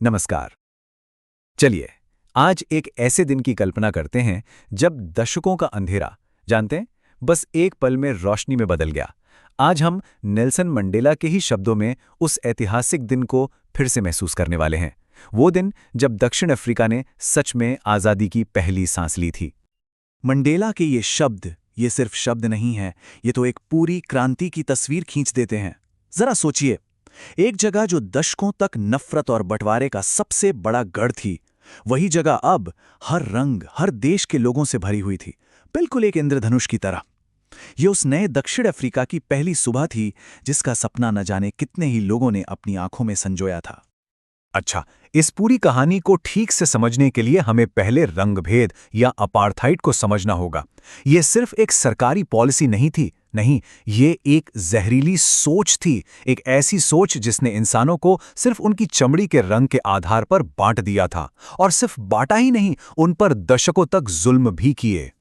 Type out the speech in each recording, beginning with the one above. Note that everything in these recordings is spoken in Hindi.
नमस्कार। चलिए, आज एक ऐसे दिन की कल्पना करते हैं जब दशकों का अंधेरा, जानते हैं, बस एक पल में रोशनी में बदल गया। आज हम नेल्सन मंडेला के ही शब्दों में उस ऐतिहासिक दिन को फिर से महसूस करने वाले हैं। वो दिन जब दक्षिण अफ्रीका ने सच में आज़ादी की पहली सांस ली थी। मंडेला के ये शब्द, ये सिर्फ शब्द नहीं है, ये तो एक पूरी क्रांति की तस्वीर खींच देते हैं। जरा सोचिए, एक जगह जो दशकों तक नफरत और बंटवारे का सबसे बड़ा गढ़ थी, वही जगह अब हर रंग, हर देश के लोगों से भरी हुई थी, बिल्कुल एक इंद्रधनुष की तरह। ये उस नए दक्षिण अफ्रीका की पहली सुबह थी जिसका सपना न जाने कितने ही लोगों ने अपनी आंखों में संजोया था। अच्छा, इस पूरी कहानी को ठीक से समझने के लिए हमें पहले रंगभेद या अपार्थाइड को समझना होगा। ये सिर्फ एक सरकारी पॉलिसी नहीं थी, नहीं, ये एक जहरीली सोच थी, एक ऐसी सोच जिसने इंसानों को सिर्फ उनकी चमड़ी के रंग के आधार पर बांट दिया था, और सिर्फ बांटा ही नहीं, उन पर दशकों तक जुल्म भी किए।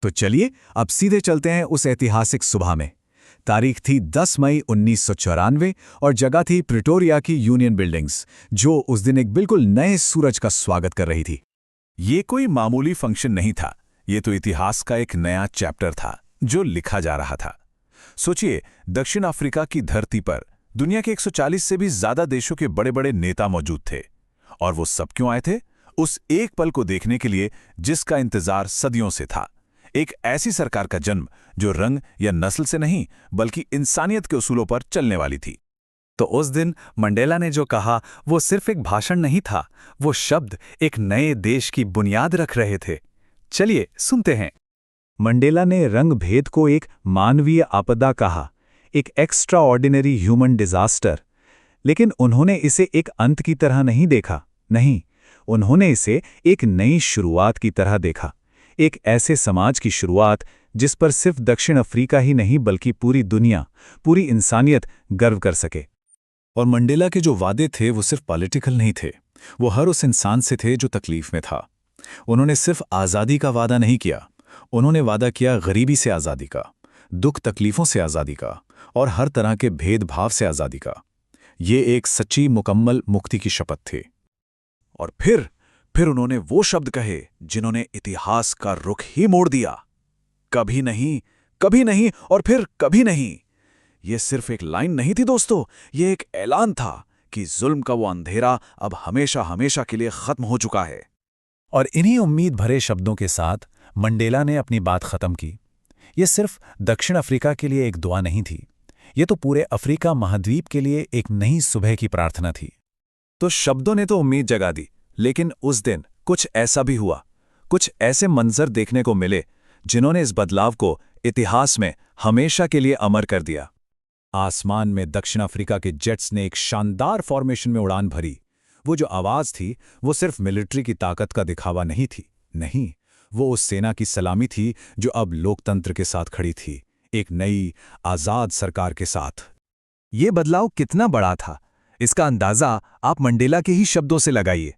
तो चलिए अब सीधे चलते हैं उस ऐतिहासिक सुबह में। तारीख थी 10 मई 1994 और जगह थी प्रिटोरिया की यूनियन बिल्डिंग्स, जो उस दिन एक बिल्कुल नए सूरज का स्वागत कर रही थी। ये कोई मामूली फंक्शन नहीं था, ये तो इतिहास का एक नया चैप्टर था जो लिखा जा रहा था। सोचिए, दक्षिण अफ्रीका की धरती पर दुनिया के 140 से भी ज्यादा देशों के बड़े बड़े नेता मौजूद थे, और वो सब क्यों आए थे? उस एक पल को देखने के लिए जिसका इंतजार सदियों से था। एक ऐसी सरकार का जन्म जो रंग या नस्ल से नहीं बल्कि इंसानियत के उसूलों पर चलने वाली थी। तो उस दिन मंडेला ने जो कहा वो सिर्फ एक भाषण नहीं था, वो शब्द एक नए देश की बुनियाद रख रहे थे। चलिए सुनते हैं। मंडेला ने रंग भेद को एक मानवीय आपदा कहा, एक एक्स्ट्रा ऑर्डिनरी ह्यूमन डिजास्टर। लेकिन उन्होंने इसे एक अंत की तरह नहीं देखा, नहीं, उन्होंने इसे एक नई शुरुआत की तरह देखा। एक ऐसे समाज की शुरुआत जिस पर सिर्फ दक्षिण अफ्रीका ही नहीं बल्कि पूरी दुनिया, पूरी इंसानियत गर्व कर सके। और मंडेला के जो वादे थे वो सिर्फ पॉलिटिकल नहीं थे, वो हर उस इंसान से थे जो तकलीफ में था। उन्होंने सिर्फ आज़ादी का वादा नहीं किया, उन्होंने वादा किया गरीबी से आज़ादी का, दुख तकलीफों से आज़ादी का, और हर तरह के भेदभाव से आज़ादी का। ये एक सच्ची मुकम्मल मुक्ति की शपथ थी। और फिर उन्होंने वो शब्द कहे जिन्होंने इतिहास का रुख ही मोड़ दिया, कभी नहीं, कभी नहीं और फिर कभी नहीं। ये सिर्फ एक लाइन नहीं थी दोस्तों, ये एक ऐलान था कि जुल्म का वो अंधेरा अब हमेशा हमेशा के लिए खत्म हो चुका है। और इन्हीं उम्मीद भरे शब्दों के साथ मंडेला ने अपनी बात खत्म की। ये सिर्फ दक्षिण अफ्रीका के लिए एक दुआ नहीं थी, ये तो पूरे अफ्रीका महाद्वीप के लिए एक नई सुबह की प्रार्थना थी। तो शब्दों ने तो उम्मीद जगा दी, लेकिन उस दिन कुछ ऐसा भी हुआ, कुछ ऐसे मंजर देखने को मिले जिन्होंने इस बदलाव को इतिहास में हमेशा के लिए अमर कर दिया। आसमान में दक्षिण अफ्रीका के जेट्स ने एक शानदार फॉर्मेशन में उड़ान भरी। वो जो आवाज थी वो सिर्फ मिलिट्री की ताकत का दिखावा नहीं थी, नहीं, वो उस सेना की सलामी थी जो अब लोकतंत्र के साथ खड़ी थी, एक नई आजाद सरकार के साथ। ये बदलाव कितना बड़ा था, इसका अंदाजा आप मंडेला के ही शब्दों से लगाइए।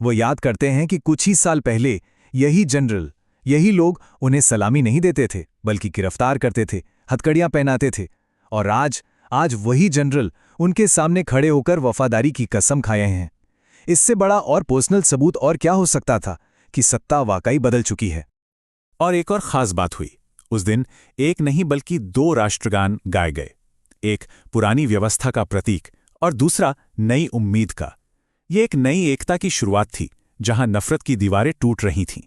वो याद करते हैं कि कुछ ही साल पहले यही जनरल, यही लोग उन्हें सलामी नहीं देते थे बल्कि गिरफ्तार करते थे, हथकड़ियां पहनाते थे। और आज वही जनरल उनके सामने खड़े होकर वफादारी की कसम खाए हैं। इससे बड़ा और पर्सनल सबूत और क्या हो सकता था कि सत्ता वाकई बदल चुकी है। और एक और खास बात हुई, उस दिन एक नहीं बल्कि 2 राष्ट्रगान गाए गए, एक पुरानी व्यवस्था का प्रतीक और दूसरा नई उम्मीद का। ये एक नई एकता की शुरुआत थी जहां नफरत की दीवारें टूट रही थीं।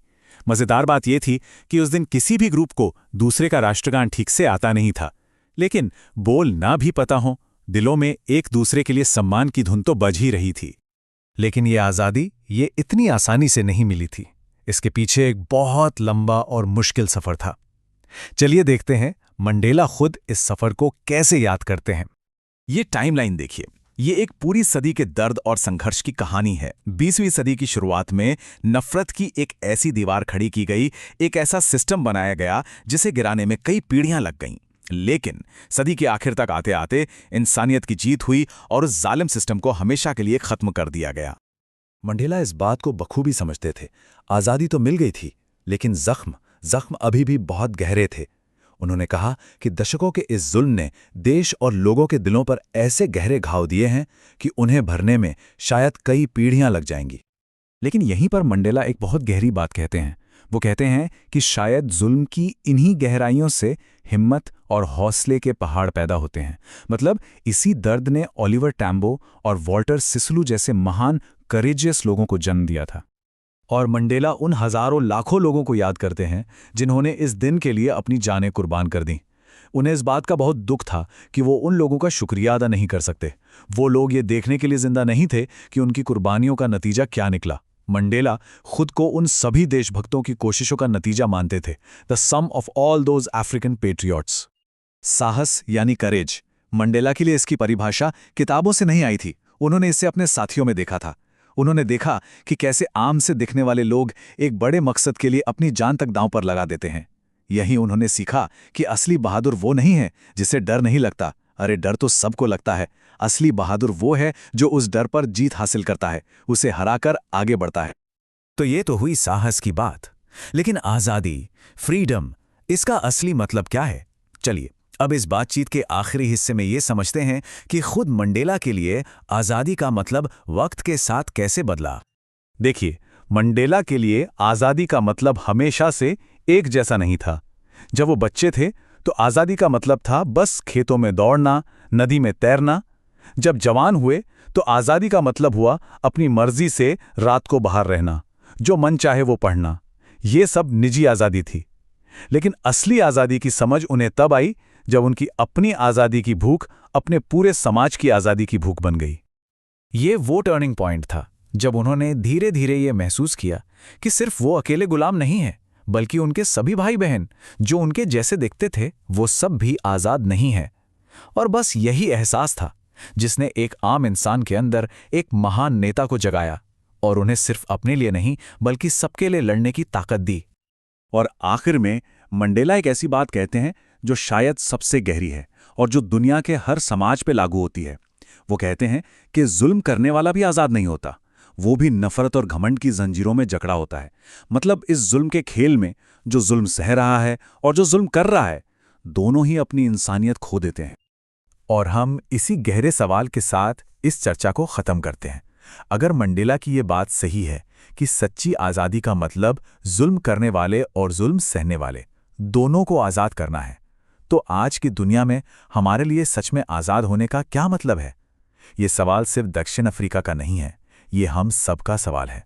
मजेदार बात यह थी कि उस दिन किसी भी ग्रुप को दूसरे का राष्ट्रगान ठीक से आता नहीं था, लेकिन बोल ना भी पता हो, दिलों में एक दूसरे के लिए सम्मान की धुन तो बज ही रही थी। लेकिन ये आज़ादी ये इतनी आसानी से नहीं मिली थी, इसके पीछे एक बहुत लंबा और मुश्किल सफर था। चलिए देखते हैं मंडेला खुद इस सफर को कैसे याद करते हैं। ये टाइमलाइन देखिए, ये एक पूरी सदी के दर्द और संघर्ष की कहानी है। 20वीं सदी की शुरुआत में नफरत की एक ऐसी दीवार खड़ी की गई, एक ऐसा सिस्टम बनाया गया जिसे गिराने में कई पीढ़ियां लग गईं। लेकिन सदी के आखिर तक आते आते इंसानियत की जीत हुई और उस जालिम सिस्टम को हमेशा के लिए खत्म कर दिया गया। मंडेला इस बात को बखूबी समझते थे। आज़ादी तो मिल गई थी, लेकिन जख्म अभी भी बहुत गहरे थे। उन्होंने कहा कि दशकों के इस जुल्म ने देश और लोगों के दिलों पर ऐसे गहरे घाव दिए हैं कि उन्हें भरने में शायद कई पीढ़ियां लग जाएंगी। लेकिन यहीं पर मंडेला एक बहुत गहरी बात कहते हैं। वो कहते हैं कि शायद जुल्म की इन्हीं गहराइयों से हिम्मत और हौसले के पहाड़ पैदा होते हैं। मतलब इसी दर्द ने ओलिवर टैम्बो और वॉल्टर सिसलू जैसे महान करेजियस लोगों को जन्म दिया था। और मंडेला उन हजारों लाखों लोगों को याद करते हैं जिन्होंने इस दिन के लिए अपनी जानें कुर्बान कर दी। उन्हें इस बात का बहुत दुख था कि वो उन लोगों का शुक्रिया अदा नहीं कर सकते। वो लोग ये देखने के लिए जिंदा नहीं थे कि उनकी कुर्बानियों का नतीजा क्या निकला। मंडेला खुद को उन सभी देशभक्तों की कोशिशों का नतीजा मानते थे, the sum of all those African patriots. साहस यानी करेज, मंडेला के लिए इसकी परिभाषा किताबों से नहीं आई थी। उन्होंने इसे अपने साथियों में देखा था। उन्होंने देखा कि कैसे आम से दिखने वाले लोग एक बड़े मकसद के लिए अपनी जान तक दांव पर लगा देते हैं। यही उन्होंने सीखा कि असली बहादुर वो नहीं है जिसे डर नहीं लगता। अरे डर तो सबको लगता है। असली बहादुर वो है जो उस डर पर जीत हासिल करता है, उसे हराकर आगे बढ़ता है। तो ये तो हुई साहस की बात, लेकिन आज़ादी, फ्रीडम, इसका असली मतलब क्या है? चलिए अब इस बातचीत के आखिरी हिस्से में ये समझते हैं कि खुद मंडेला के लिए आज़ादी का मतलब वक्त के साथ कैसे बदला। देखिए, मंडेला के लिए आज़ादी का मतलब हमेशा से एक जैसा नहीं था। जब वो बच्चे थे तो आज़ादी का मतलब था बस खेतों में दौड़ना, नदी में तैरना। जब जवान हुए तो आज़ादी का मतलब हुआ अपनी मर्जी से रात को बाहर रहना, जो मन चाहे वो पढ़ना। ये सब निजी आज़ादी थी। लेकिन असली आज़ादी की समझ उन्हें तब आई जब उनकी अपनी आज़ादी की भूख अपने पूरे समाज की आज़ादी की भूख बन गई। ये वो टर्निंग पॉइंट था जब उन्होंने धीरे धीरे ये महसूस किया कि सिर्फ वो अकेले गुलाम नहीं हैं, बल्कि उनके सभी भाई बहन जो उनके जैसे दिखते थे वो सब भी आज़ाद नहीं हैं। और बस यही एहसास था जिसने एक आम इंसान के अंदर एक महान नेता को जगाया और उन्हें सिर्फ अपने लिए नहीं बल्कि सबके लिए लड़ने की ताकत दी। और आखिर में मंडेला एक ऐसी बात कहते हैं जो शायद सबसे गहरी है और जो दुनिया के हर समाज पे लागू होती है। वो कहते हैं कि जुल्म करने वाला भी आज़ाद नहीं होता, वो भी नफरत और घमंड की जंजीरों में जकड़ा होता है। मतलब इस जुल्म के खेल में जो जुल्म सह रहा है और जो जुल्म कर रहा है, दोनों ही अपनी इंसानियत खो देते हैं। और हम इसी गहरे सवाल के साथ इस चर्चा को ख़त्म करते हैं। अगर मंडेला की ये बात सही है कि सच्ची आज़ादी का मतलब जुल्म करने वाले और जुल्म सहने वाले दोनों को आज़ाद करना है, तो आज की दुनिया में हमारे लिए सच में आज़ाद होने का क्या मतलब है? ये सवाल सिर्फ दक्षिण अफ्रीका का नहीं है, ये हम सबका सवाल है।